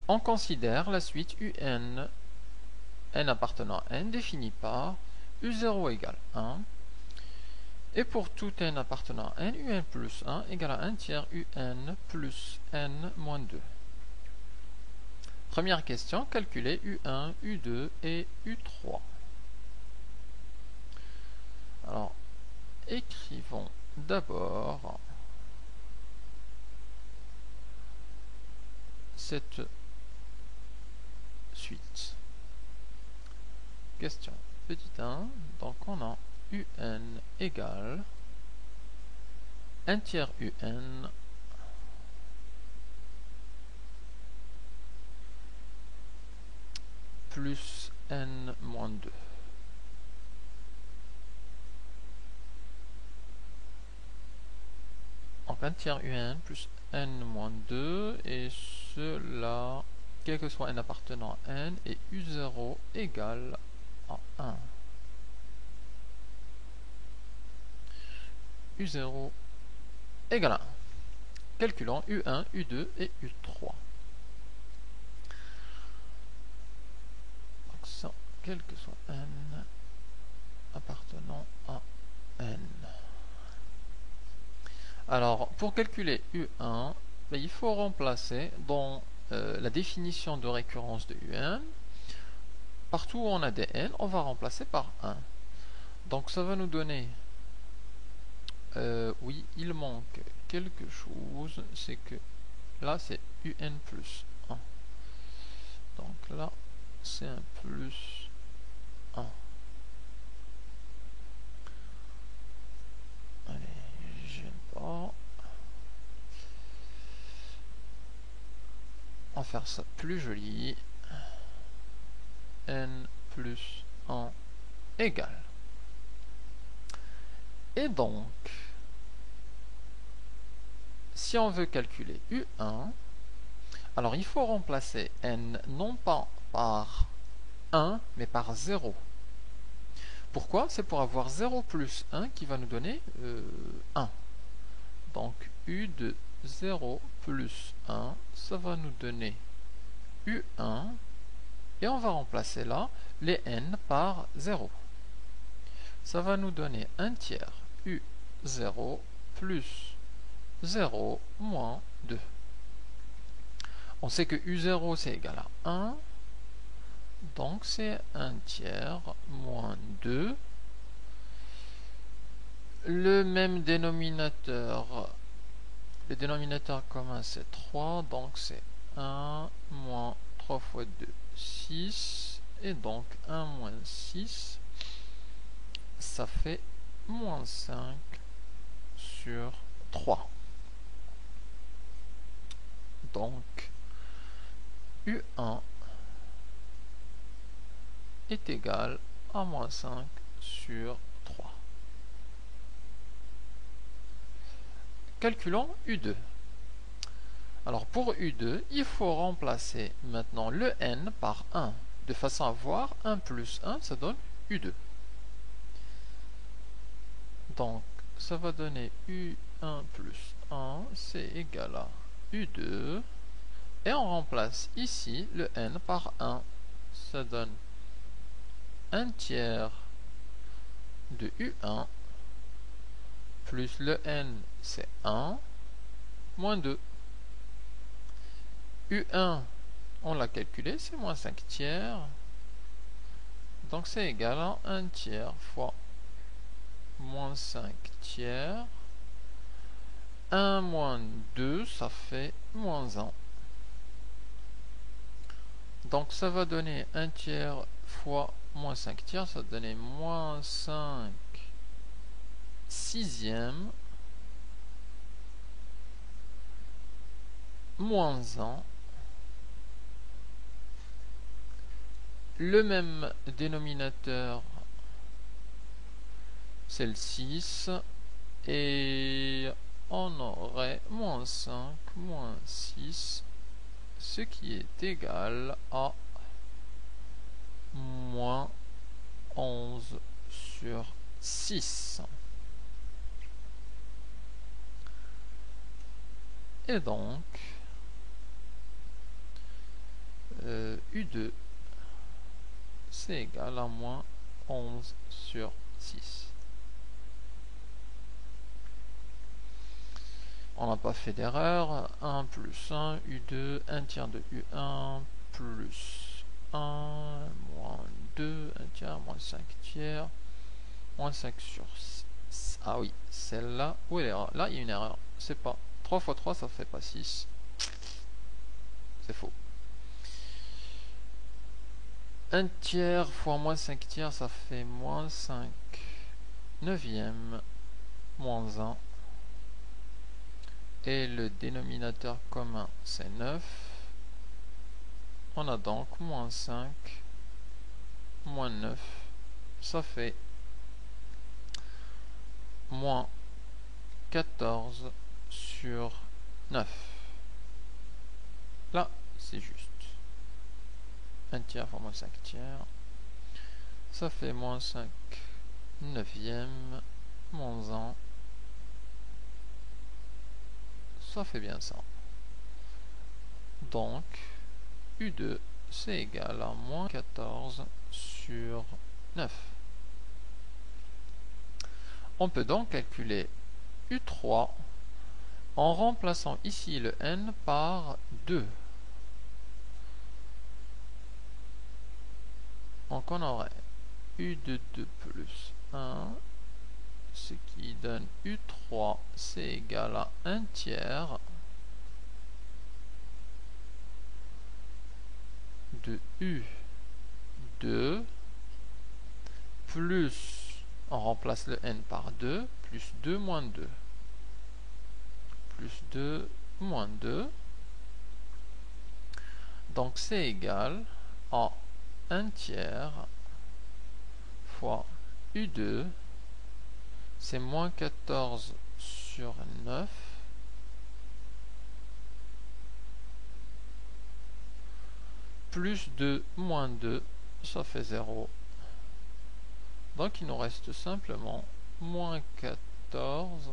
on considère la suite UN, n appartenant à n, définie par U0 égale 1. Et pour tout n appartenant à n, un plus 1 égale à 1 tiers un plus n moins 2. Première question, calculer U1, U2 et U3. Alors, écrivons d'abord cette suite. Question petit 1, donc on a UN égale 1 tiers UN plus n moins 2. Donc 1 tiers UN plus n moins 2, et cela, quel que soit n appartenant à n, et U0 égale à 1. U0 égale à 1. Calculons U1, U2 et U3. Donc ça, quel que soit n appartenant à n. Alors, pour calculer U1, il faut remplacer dans la définition de récurrence de UN. Partout où on a des n, on va remplacer par 1. Donc ça va nous donner... oui, il manque quelque chose, c'est que là c'est UN plus 1. Donc là, c'est un plus 1. Allez, j'aime pas. On va faire ça plus joli. N plus 1 égale. Et donc, si on veut calculer U1, alors il faut remplacer n non pas par 1, mais par 0. Pourquoi? C'est pour avoir 0 plus 1 qui va nous donner 1. Donc U de 0 plus 1, ça va nous donner U1, et on va remplacer là les n par 0. Ça va nous donner 1 tiers U0 plus 0 moins 2. On sait que U0 c'est égal à 1, donc c'est 1 tiers moins 2. Le même dénominateur, le dénominateur commun c'est 3, donc c'est 1 moins 3 fois 2, 6, et donc 1 moins 6, ça fait moins 5 sur 3. Donc U1 est égal à moins 5 sur 3. Calculons U2. Alors pour U2, il faut remplacer maintenant le n par 1, de façon à avoir 1 plus 1, ça donne U2. Donc ça va donner U1 plus 1, c'est égal à U2. Et on remplace ici le n par 1. Ça donne 1 tiers de U1 plus le n c'est 1 moins 2. U1 on l'a calculé, c'est moins 5 tiers. Donc c'est égal à 1 tiers fois moins 5 tiers. 1 moins 2, ça fait moins 1. Donc ça va donner 1 tiers fois moins 5 tiers, ça va donner moins 5 sixième moins 1. Le même dénominateur, c'est le 6, et on aurait moins 5 moins 6, ce qui est égal à moins 11 sur 6. Et donc, U2 c'est égal à moins 11 sur 6. On n'a pas fait d'erreur. 1 plus 1, U2, 1 tiers de U1, plus 1, moins 2, 1 tiers, moins 5 tiers, moins 5 sur 6. Ah oui, celle-là, où est l'erreur? Là, il y a une erreur. C'est pas 3 fois 3, ça fait pas 6. C'est faux. 1 tiers fois moins 5 tiers, ça fait moins 5 neuvième, moins 1. Et le dénominateur commun, c'est 9. On a donc moins 5, moins 9. Ça fait moins 14 sur 9. Là, c'est juste. 1 tiers fois moins 5 tiers. Ça fait moins 5 neuvième, moins 1. Ça fait bien ça. Donc, U2, c'est égal à moins 14 sur 9. On peut donc calculer U3 en remplaçant ici le n par 2. Donc on aurait U de 2 plus 1, ce qui donne U3, c'est égal à 1 tiers de U2 plus, on remplace le n par 2, plus 2 moins 2. Plus 2 moins 2. Donc c'est égal à 1 tiers fois U2, c'est moins 14 sur 9, plus 2 moins 2, ça fait 0. Donc il nous reste simplement moins 14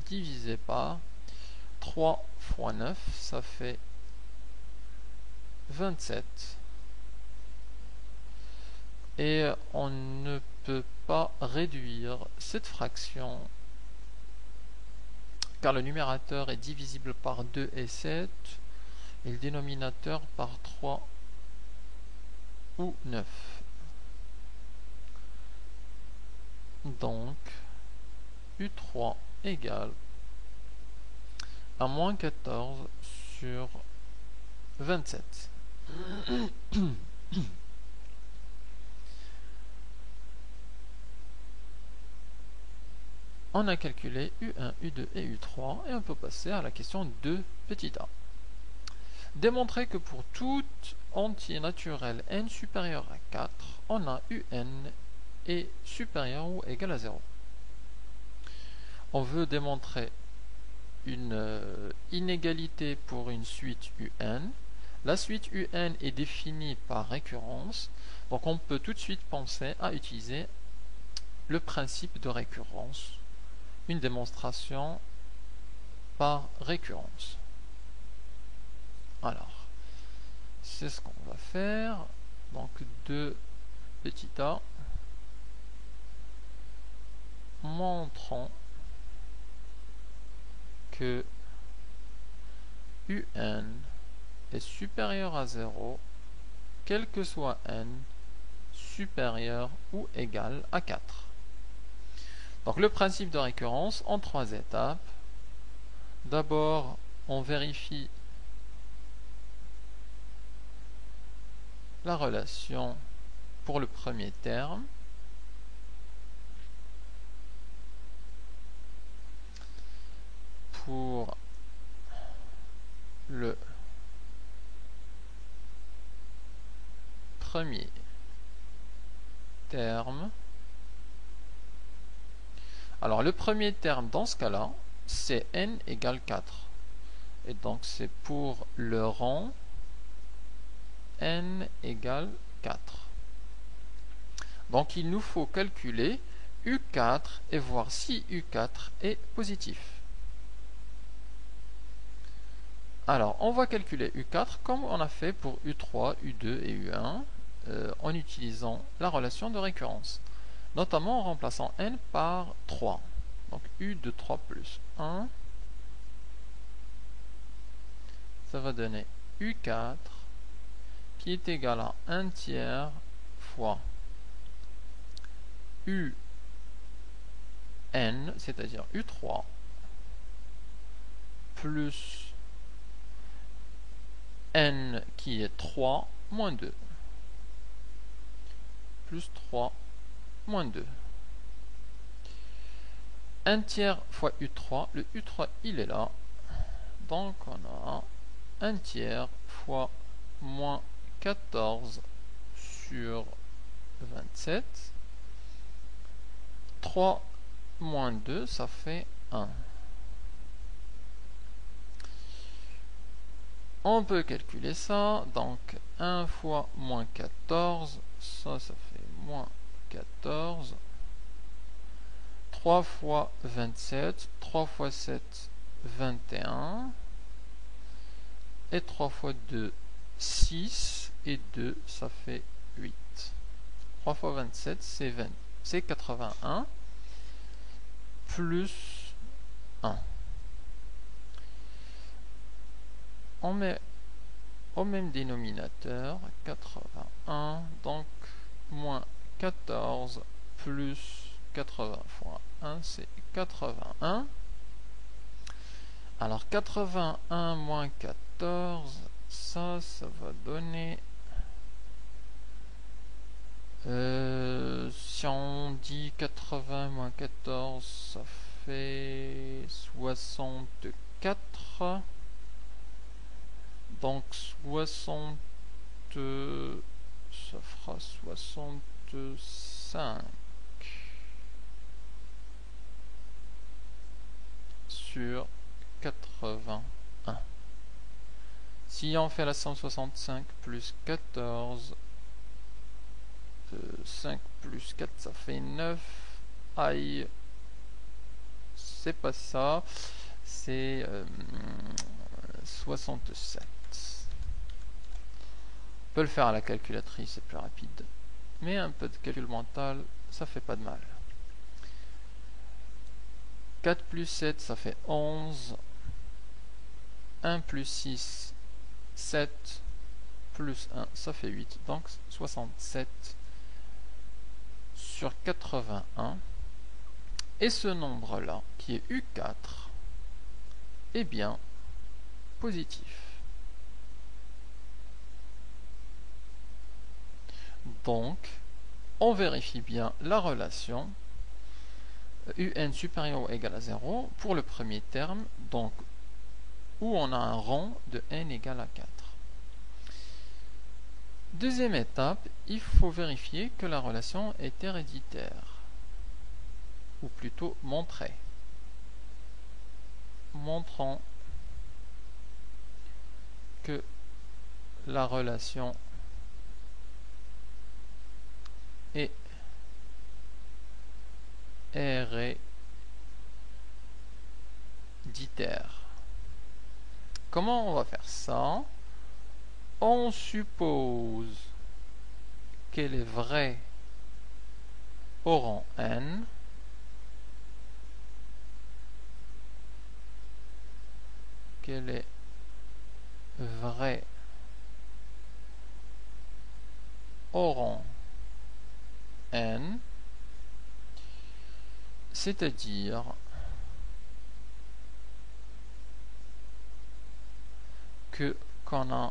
divisé par 3 fois 9, ça fait 27. Et on ne peut pas réduire cette fraction car le numérateur est divisible par 2 et 7 et le dénominateur par 3 ou 9. Donc U3 égale à moins 14 sur 27. On a calculé U1, U2 et U3 et on peut passer à la question 2 petit a. Démontrer que pour tout entier naturel n supérieur à 4, on a Un est supérieur ou égal à 0. On veut démontrer une inégalité pour une suite Un. La suite Un est définie par récurrence, donc on peut tout de suite penser à utiliser le principe de récurrence, une démonstration par récurrence. Alors, c'est ce qu'on va faire. Donc 2 petit a, montrons que Un est supérieur à 0, quel que soit n supérieur ou égal à 4. Donc le principe de récurrence en 3 étapes. D'abord, on vérifie la relation pour le premier terme. Pour le premier terme, alors le premier terme dans ce cas-là, c'est n égale 4. Et donc c'est pour le rang n égale 4. Donc il nous faut calculer U4 et voir si U4 est positif. Alors, on va calculer U4 comme on a fait pour U3, U2 et U1 en utilisant la relation de récurrence, notamment en remplaçant n par 3. Donc U de 3 plus 1, ça va donner U4 qui est égal à 1 tiers fois UN, c'est-à-dire U3, plus N qui est 3 moins 2, plus 3 moins 2. 1 tiers fois U3, le U3 il est là, donc on a 1 tiers fois moins 14 sur 27. 3 moins 2, ça fait 1. On peut calculer ça, donc 1 fois moins 14, ça fait moins 14. 3 fois 27, 3 fois 7, 21. Et 3 fois 2, 6. Et 2, ça fait 8. 3 fois 27, c'est 81. Plus 1. On met au même dénominateur 81, donc moins 14 plus 80 fois 1, c'est 81. Alors 81 moins 14, ça va donner... si on dit 80 moins 14, ça fait 64. Donc 60, ça fera 65 sur 81. Si on fait la somme 65 plus 14, 5 plus 4, ça fait 9. Aïe, c'est pas ça, c'est 67. On peut le faire à la calculatrice, c'est plus rapide. Mais un peu de calcul mental, ça fait pas de mal. 4 plus 7, ça fait 11. 1 plus 6, 7. Plus 1, ça fait 8. Donc 67 sur 81. Et ce nombre-là, qui est U4, est bien positif. Donc, on vérifie bien la relation UN supérieur ou égal à 0 pour le premier terme, donc où on a un rang de n égale à 4. Deuxième étape, il faut vérifier que la relation est héréditaire, ou plutôt montrer. Montrons que la relation est héréditaire. Comment on va faire ça? On suppose qu'elle est vraie au rang n, qu'elle est vraie au rang n, c'est-à-dire que qu'on a